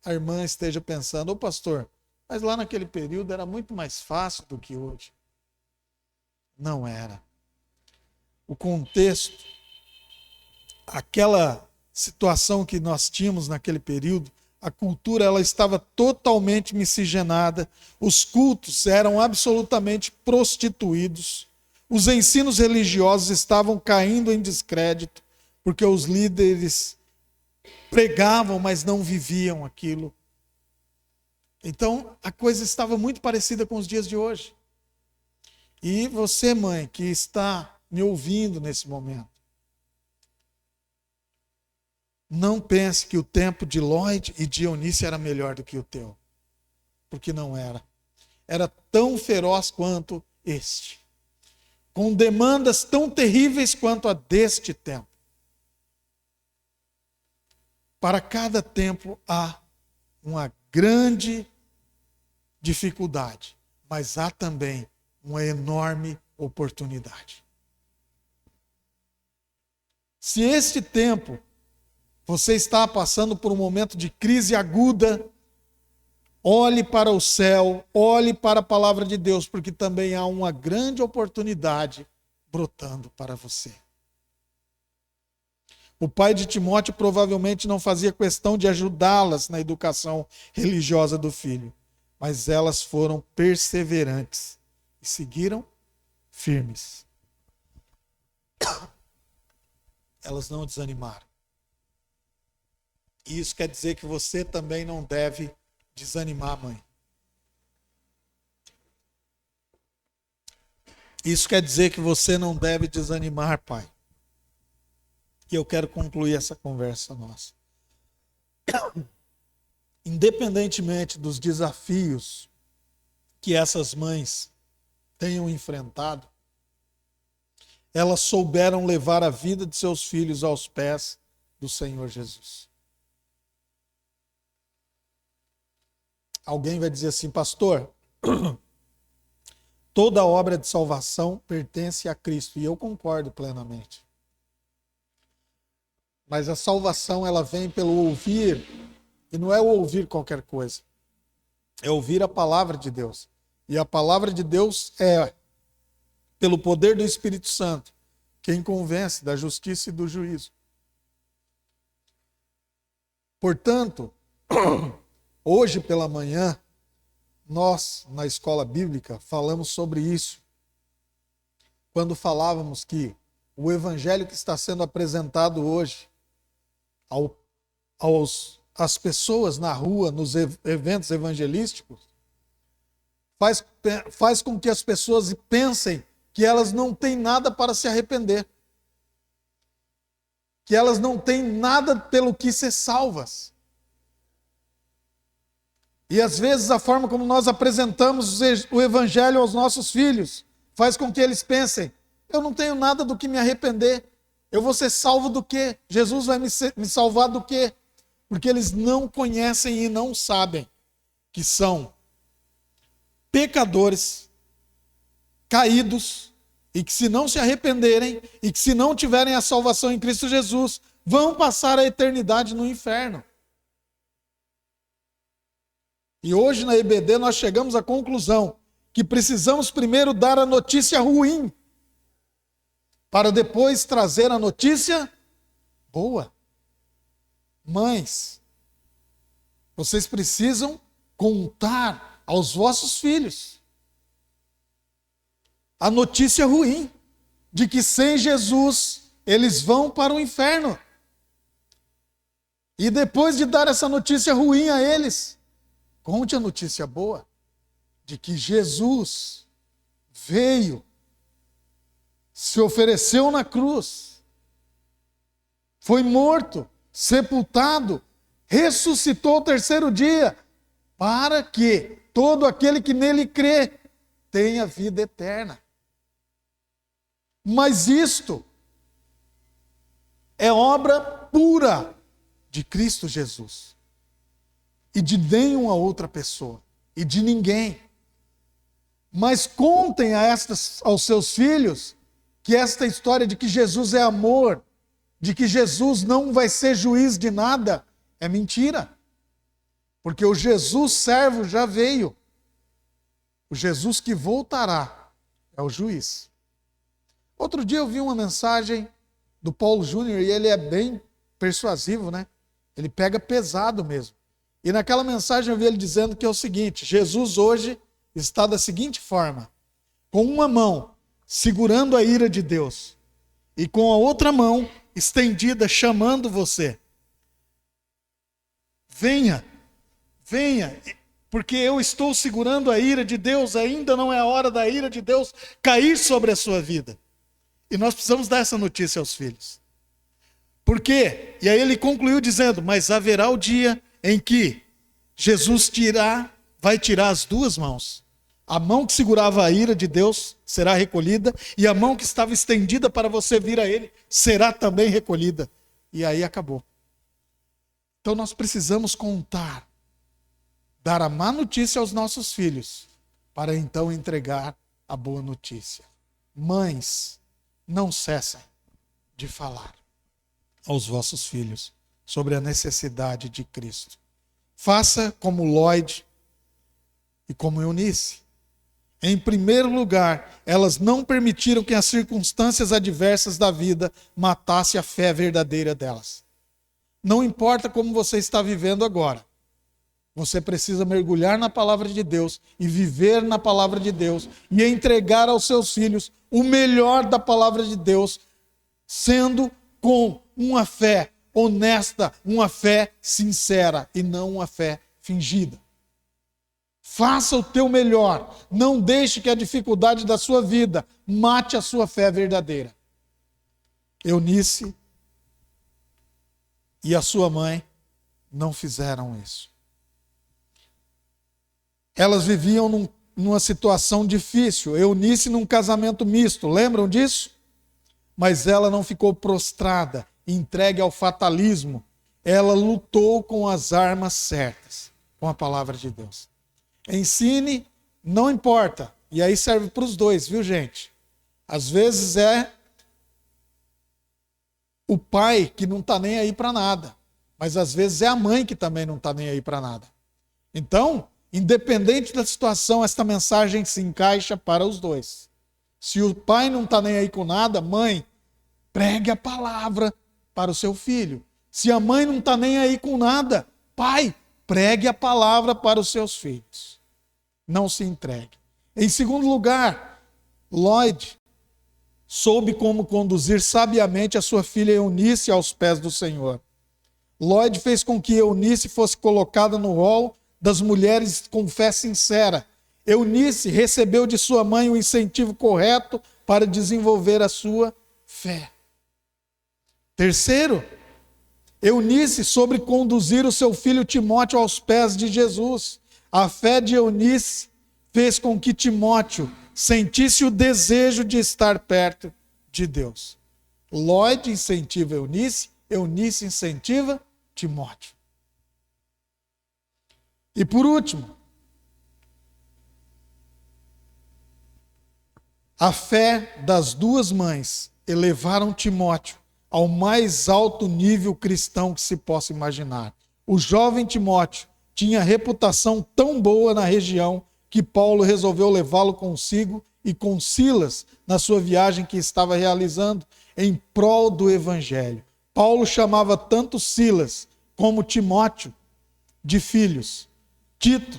a irmã esteja pensando, ô pastor, mas lá naquele período era muito mais fácil do que hoje. Não era. O contexto, aquela situação que nós tínhamos naquele período, a cultura ela estava totalmente miscigenada, os cultos eram absolutamente prostituídos, os ensinos religiosos estavam caindo em descrédito, porque os líderes pregavam, mas não viviam aquilo. Então, a coisa estava muito parecida com os dias de hoje. E você, mãe, que está me ouvindo nesse momento, não pense que o tempo de Lóide e de Eunice era melhor do que o teu. Porque não era. Era tão feroz quanto este. Com demandas tão terríveis quanto a deste tempo. Para cada tempo há uma grande dificuldade, mas há também uma enorme oportunidade. Se este tempo você está passando por um momento de crise aguda, olhe para o céu, olhe para a palavra de Deus, porque também há uma grande oportunidade brotando para você. O pai de Timóteo provavelmente não fazia questão de ajudá-las na educação religiosa do filho, mas elas foram perseverantes e seguiram firmes. Elas não desanimaram. E isso quer dizer que você também não deve desanimar, mãe. Isso quer dizer que você não deve desanimar, pai. E eu quero concluir essa conversa nossa. Independentemente dos desafios que essas mães tenham enfrentado, elas souberam levar a vida de seus filhos aos pés do Senhor Jesus. Alguém vai dizer assim, pastor, toda a obra de salvação pertence a Cristo. E eu concordo plenamente. Mas a salvação, ela vem pelo ouvir. E não é o ouvir qualquer coisa. É ouvir a palavra de Deus. E a palavra de Deus é, pelo poder do Espírito Santo, quem convence da justiça e do juízo. Portanto, hoje pela manhã, nós, na escola bíblica, falamos sobre isso. Quando falávamos que o evangelho que está sendo apresentado hoje às pessoas na rua, nos eventos evangelísticos, faz com que as pessoas pensem que elas não têm nada para se arrepender. Que elas não têm nada pelo que ser salvas. E às vezes a forma como nós apresentamos o evangelho aos nossos filhos faz com que eles pensem, eu não tenho nada do que me arrepender. Eu vou ser salvo do quê? Jesus vai me salvar do quê? Porque eles não conhecem e não sabem que são pecadores, caídos, e que se não se arrependerem, e que se não tiverem a salvação em Cristo Jesus, vão passar a eternidade no inferno. E hoje na EBD nós chegamos à conclusão que precisamos primeiro dar a notícia ruim, para depois trazer a notícia boa. Mães, vocês precisam contar aos vossos filhos a notícia ruim de que sem Jesus eles vão para o inferno. E depois de dar essa notícia ruim a eles, conte a notícia boa de que Jesus veio, se ofereceu na cruz, foi morto, sepultado, ressuscitou ao terceiro dia, para que todo aquele que nele crê tenha vida eterna. Mas isto é obra pura de Cristo Jesus. E de nenhuma outra pessoa. E de ninguém. Mas contem aos seus filhos que esta história de que Jesus é amor, de que Jesus não vai ser juiz de nada, é mentira. Porque o Jesus servo já veio. O Jesus que voltará é o juiz. Outro dia eu vi uma mensagem do Paulo Júnior e ele é bem persuasivo, né? Ele pega pesado mesmo. E naquela mensagem eu vi ele dizendo que é o seguinte: Jesus hoje está da seguinte forma, com uma mão segurando a ira de Deus e com a outra mão estendida chamando você. Venha, venha, porque eu estou segurando a ira de Deus, ainda não é a hora da ira de Deus cair sobre a sua vida. E nós precisamos dar essa notícia aos filhos. Por quê? E aí ele concluiu dizendo: mas haverá o dia em que Jesus vai tirar as duas mãos. A mão que segurava a ira de Deus será recolhida, e a mão que estava estendida para você vir a ele será também recolhida. E aí acabou. Então nós precisamos contar, dar a má notícia aos nossos filhos, para então entregar a boa notícia. Mães, não cessem de falar aos vossos filhos sobre a necessidade de Cristo. Faça como Lloyd e como Eunice. Em primeiro lugar, elas não permitiram que as circunstâncias adversas da vida matassem a fé verdadeira delas. Não importa como você está vivendo agora, você precisa mergulhar na palavra de Deus e viver na palavra de Deus e entregar aos seus filhos o melhor da palavra de Deus, sendo com uma fé honesta, uma fé sincera e não uma fé fingida. Faça o teu melhor. Não deixe que a dificuldade da sua vida mate a sua fé verdadeira. Eunice e a sua mãe não fizeram isso. Elas viviam numa situação difícil. Eunice num casamento misto. Lembram disso? Mas ela não ficou prostrada, entregue ao fatalismo. Ela lutou com as armas certas, com a palavra de Deus. Ensine, não importa. E aí serve para os dois, viu, gente? Às vezes é o pai que não está nem aí para nada. Mas às vezes é a mãe que também não está nem aí para nada. Então, independente da situação, esta mensagem se encaixa para os dois. Se o pai não está nem aí com nada, mãe, pregue a palavra para o seu filho. Se a mãe não está nem aí com nada, pai, pregue a palavra para os seus filhos. Não se entregue. Em segundo lugar, Lloyd soube como conduzir sabiamente a sua filha Eunice aos pés do Senhor. Lloyd fez com que Eunice fosse colocada no rol das mulheres com fé sincera. Eunice recebeu de sua mãe o incentivo correto para desenvolver a sua fé. Terceiro, Eunice soube conduzir o seu filho Timóteo aos pés de Jesus. A fé de Eunice fez com que Timóteo sentisse o desejo de estar perto de Deus. Lloyd incentiva Eunice, Eunice incentiva Timóteo. E por último, a fé das duas mães elevaram Timóteo ao mais alto nível cristão que se possa imaginar. O jovem Timóteo tinha reputação tão boa na região que Paulo resolveu levá-lo consigo e com Silas na sua viagem que estava realizando em prol do evangelho. Paulo chamava tanto Silas como Timóteo de filhos. Tito,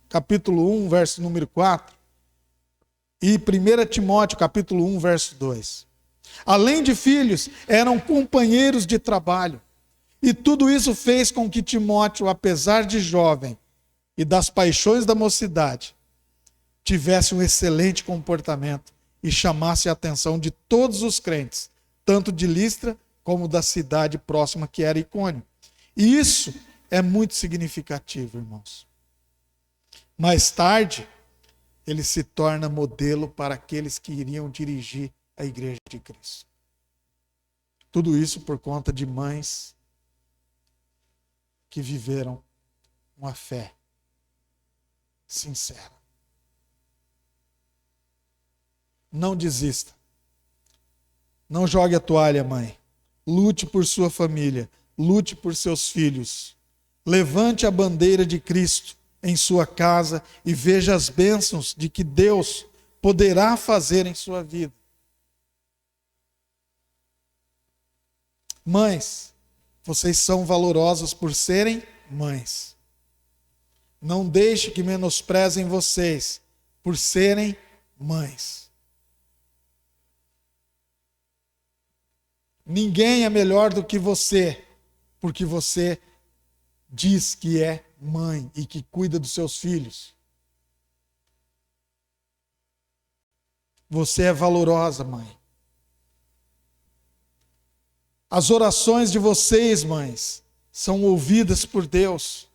capítulo 1, verso número 4, e 1 Timóteo, capítulo 1, verso 2. Além de filhos, eram companheiros de trabalho. E tudo isso fez com que Timóteo, apesar de jovem e das paixões da mocidade, tivesse um excelente comportamento e chamasse a atenção de todos os crentes, tanto de Listra como da cidade próxima que era Icônio. E isso é muito significativo, irmãos. Mais tarde, ele se torna modelo para aqueles que iriam dirigir a igreja de Cristo. Tudo isso por conta de mães que viveram uma fé sincera. Não desista. Não jogue a toalha, mãe. Lute por sua família. Lute por seus filhos. Levante a bandeira de Cristo em sua casa e veja as bênçãos de que Deus poderá fazer em sua vida. Mães, vocês são valorosas por serem mães. Não deixe que menosprezem vocês por serem mães. Ninguém é melhor do que você, porque você diz que é mãe e que cuida dos seus filhos. Você é valorosa, mãe. As orações de vocês, mães, são ouvidas por Deus.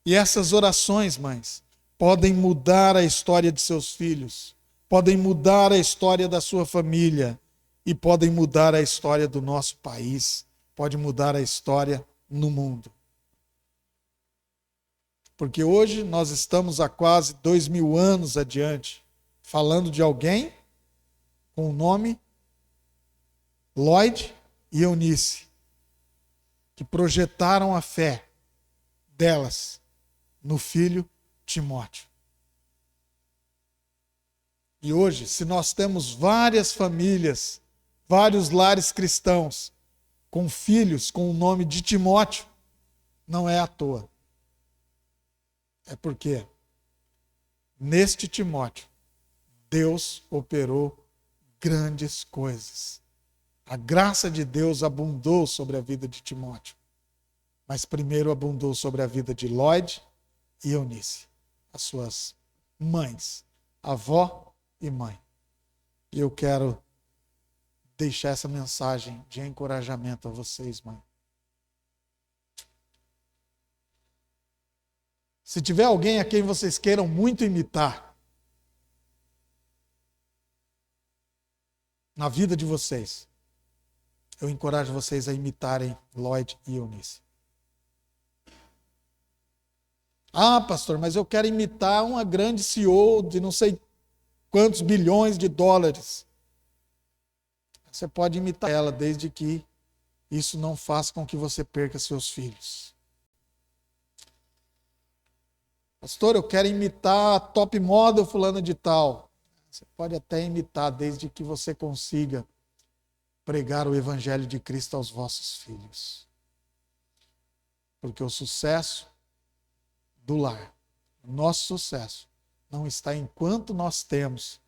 E essas orações, mães, podem mudar a história de seus filhos, podem mudar a história da sua família e podem mudar a história do nosso país, pode mudar a história no mundo. Porque hoje nós estamos há quase 2000 anos adiante, falando de alguém com o nome Lloyd e Eunice, que projetaram a fé delas no filho Timóteo. E hoje, se nós temos várias famílias, vários lares cristãos com filhos com o nome de Timóteo, não é à toa. É porque neste Timóteo, Deus operou grandes coisas. A graça de Deus abundou sobre a vida de Timóteo. Mas primeiro abundou sobre a vida de Lloyd e Eunice, as suas mães, avó e mãe. E eu quero deixar essa mensagem de encorajamento a vocês, mãe. Se tiver alguém a quem vocês queiram muito imitar na vida de vocês, eu encorajo vocês a imitarem Lloyd e Eunice. Ah, pastor, mas eu quero imitar uma grande CEO de não sei quantos bilhões de dólares. Você pode imitar ela, desde que isso não faça com que você perca seus filhos. Pastor, eu quero imitar a top model fulana de tal. Você pode até imitar, desde que você consiga pregar o evangelho de Cristo aos vossos filhos. Porque o sucesso do lar, o nosso sucesso, não está em quanto nós temos,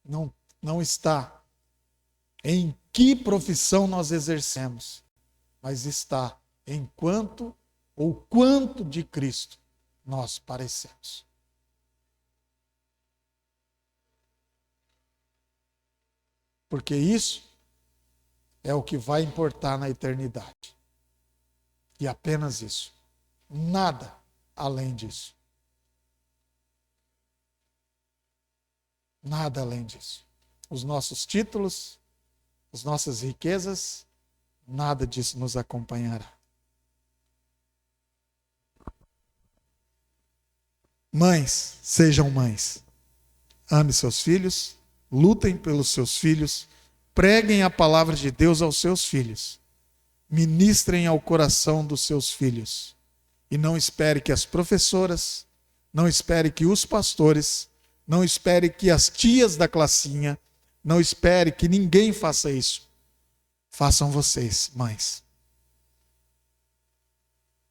não está em que profissão nós exercemos, mas está em quanto ou quanto de Cristo nós parecemos. Porque isso é o que vai importar na eternidade. E apenas isso. Nada além disso. Nada além disso. Os nossos títulos, as nossas riquezas, nada disso nos acompanhará. Mães, sejam mães. Ame seus filhos, lutem pelos seus filhos, preguem a palavra de Deus aos seus filhos, ministrem ao coração dos seus filhos. E não espere que as professoras, não espere que os pastores, não espere que as tias da classinha, não espere que ninguém faça isso. Façam vocês, mães.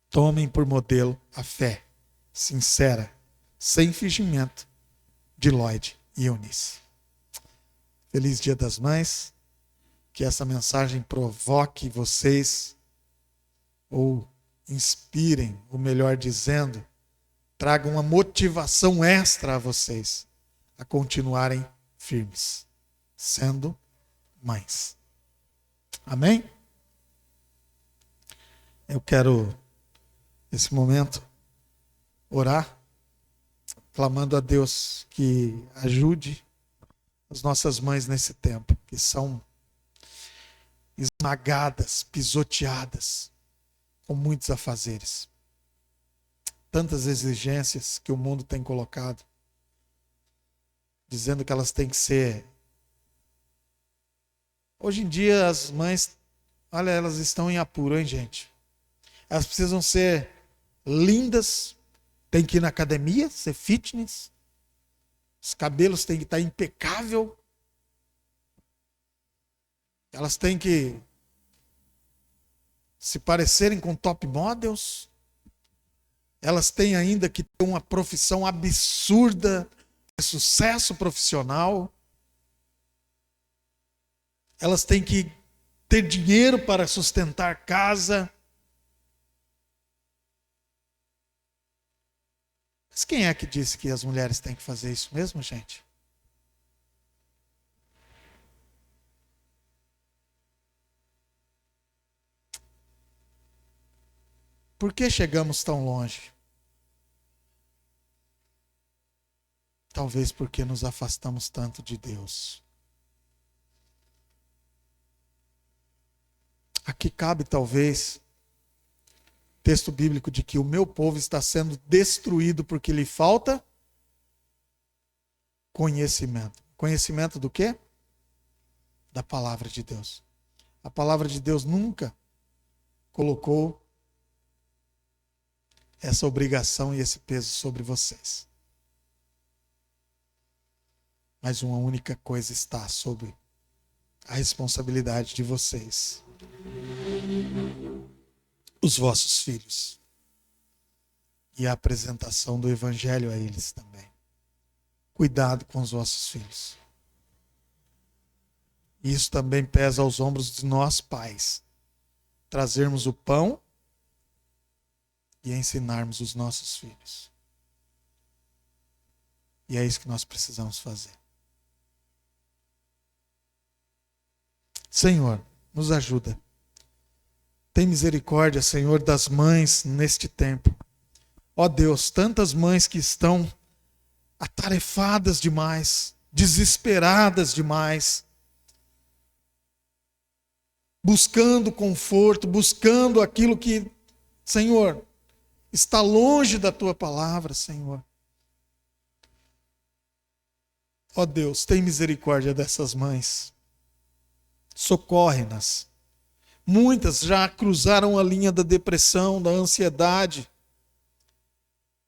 Tomem por modelo a fé sincera, sem fingimento, de Lloyd e Eunice. Feliz Dia das Mães. Que essa mensagem provoque vocês, ou inspirem, ou melhor dizendo, traga uma motivação extra a vocês a continuarem firmes, sendo mães. Amém? Eu quero, nesse momento, orar, clamando a Deus que ajude as nossas mães nesse tempo, que são esmagadas, pisoteadas, com muitos afazeres. Tantas exigências que o mundo tem colocado, dizendo que elas têm que ser... Hoje em dia as mães, olha, elas estão em apuro, hein, gente? Elas precisam ser lindas, tem que ir na academia, ser fitness, os cabelos têm que estar impecável, elas têm que se parecerem com top models, elas têm ainda que ter uma profissão absurda, sucesso profissional, elas têm que ter dinheiro para sustentar casa. Mas quem é que disse que as mulheres têm que fazer isso mesmo, gente? Por que chegamos tão longe? Talvez porque nos afastamos tanto de Deus. Aqui cabe talvez texto bíblico de que o meu povo está sendo destruído porque lhe falta conhecimento. Conhecimento do quê? Da palavra de Deus. A palavra de Deus nunca colocou essa obrigação e esse peso sobre vocês. Mas uma única coisa está sobre a responsabilidade de vocês. Os vossos filhos. E a apresentação do evangelho a eles também. Cuidado com os vossos filhos. Isso também pesa aos ombros de nós pais. Trazermos o pão e ensinarmos os nossos filhos. E é isso que nós precisamos fazer. Senhor, nos ajuda. Tem misericórdia, Senhor, das mães neste tempo. Ó Deus, tantas mães que estão atarefadas demais, desesperadas demais, buscando conforto, buscando aquilo que, Senhor, está longe da tua palavra, Senhor. Ó Deus, tem misericórdia dessas mães. Socorre-nas. Muitas já cruzaram a linha da depressão, da ansiedade.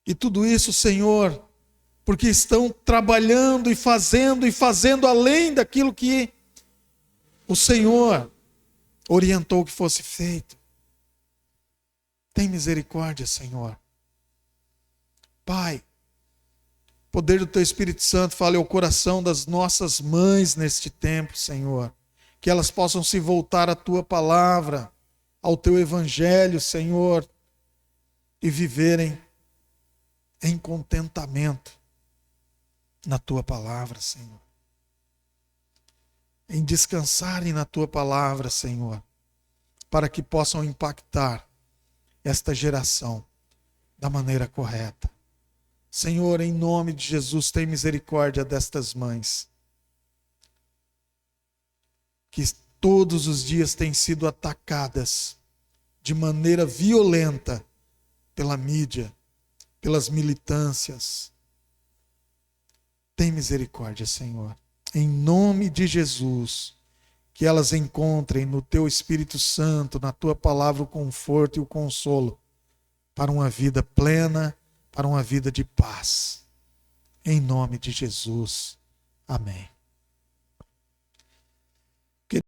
E tudo isso, Senhor, porque estão trabalhando e fazendo além daquilo que o Senhor orientou que fosse feito. Tem misericórdia, Senhor. Pai, poder do Teu Espírito Santo fale ao coração das nossas mães neste tempo, Senhor. Que elas possam se voltar à Tua palavra, ao Teu Evangelho, Senhor, e viverem em contentamento na Tua palavra, Senhor. Em descansarem na Tua palavra, Senhor, para que possam impactar esta geração da maneira correta. Senhor, em nome de Jesus, tem misericórdia destas mães, que todos os dias têm sido atacadas de maneira violenta pela mídia, pelas militâncias. Tem misericórdia, Senhor. Em nome de Jesus, que elas encontrem no Teu Espírito Santo, na Tua palavra, o conforto e o consolo para uma vida plena, para uma vida de paz. Em nome de Jesus. Amém.